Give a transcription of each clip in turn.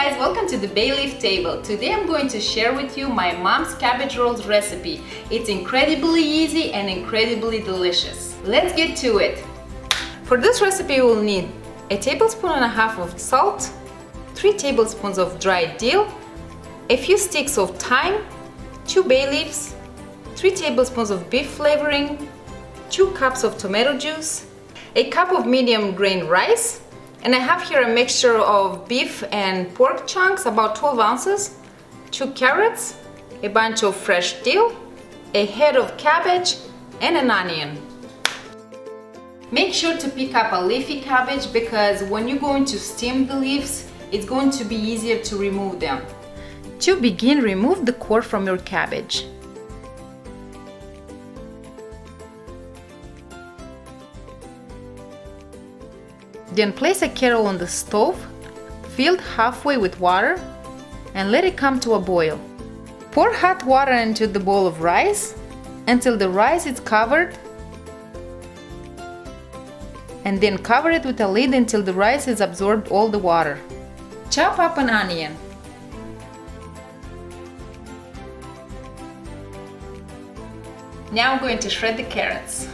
guys, welcome to the bay leaf table. Today I'm going to share with you my mom's cabbage rolls recipe. It's incredibly easy and incredibly delicious. Let's get to it. For this recipe we'll need a tablespoon and a half of salt, 3 tablespoons of dried dill, a few sticks of thyme, 2 bay leaves, 3 tablespoons of beef flavoring, 2 cups of tomato juice, a cup of medium grain rice, and I have here a mixture of beef and pork chunks, about 12 ounces, 2 carrots, a bunch of fresh dill, a head of cabbage, and an onion. Make sure to pick up a leafy cabbage because when you're going to steam the leaves, it's going to be easier to remove them. To begin, remove the core from your cabbage. Then place a kettle on the stove, filled halfway with water, and let it come to a boil. Pour hot water into the bowl of rice until the rice is covered, and then cover it with a lid until the rice has absorbed all the water. Chop up an onion. Now I'm going to shred the carrots.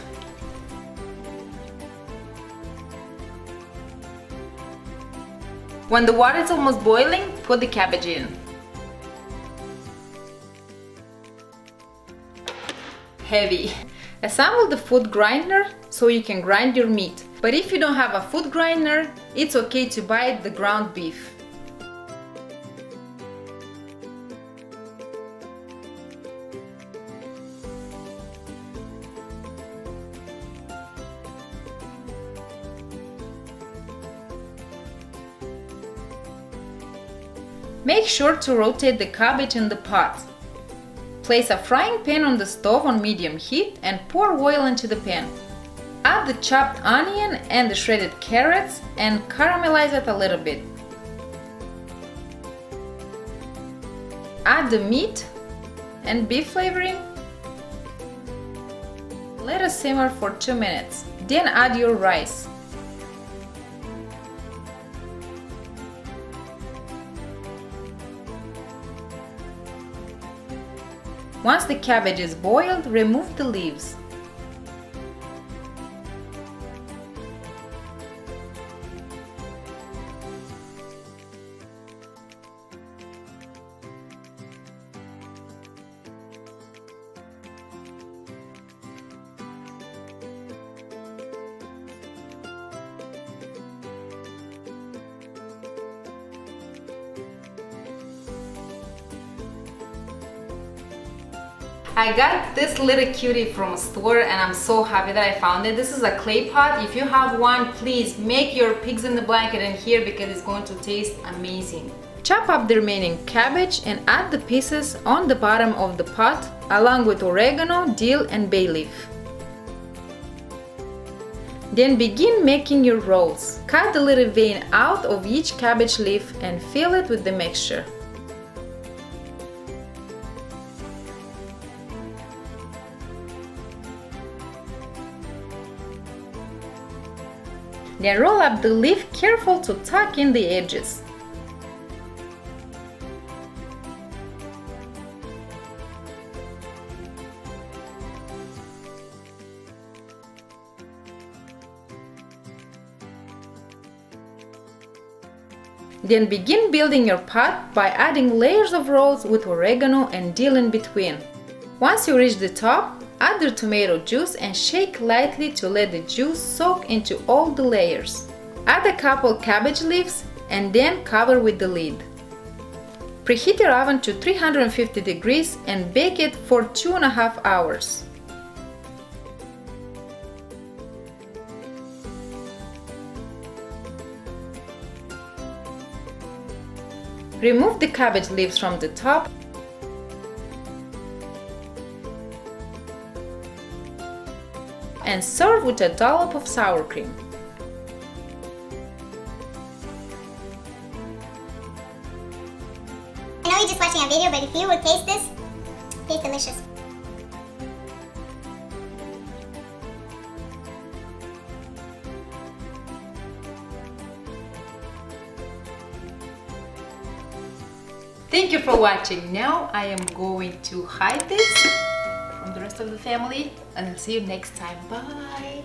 When the water is almost boiling, put the cabbage in. Heavy. Assemble the food grinder so you can grind your meat. But if you don't have a food grinder, it's okay to buy the ground beef. Make sure to rotate the cabbage in the pot. Place a frying pan on the stove on medium heat and pour oil into the pan. Add the chopped onion and the shredded carrots and caramelize it a little bit. Add the meat and beef flavoring. Let it simmer for 2 minutes. Then add your rice. Once the cabbage is boiled, remove the leaves. I got this little cutie from a store and I'm so happy that I found it. This is a clay pot. If you have one, please make your pigs in the blanket in here because it's going to taste amazing. Chop up the remaining cabbage and add the pieces on the bottom of the pot along with oregano, dill, and bay leaf. Then begin making your rolls. Cut the little vein out of each cabbage leaf and fill it with the mixture. Then roll up the leaf, careful to tuck in the edges. Then begin building your pot by adding layers of rolls with oregano and dill in between. Once you reach the top, add the tomato juice and shake lightly to let the juice soak into all the layers. Add a couple cabbage leaves and then cover with the lid. Preheat your oven to 350 degrees and bake it for 2.5 hours. Remove the cabbage leaves from the top and serve with a dollop of sour cream. I know you're just watching a video, but if you would taste this, it tastes delicious. Thank you for watching. Now I am going to hide this from the rest of the family, and I'll see you next time. Bye.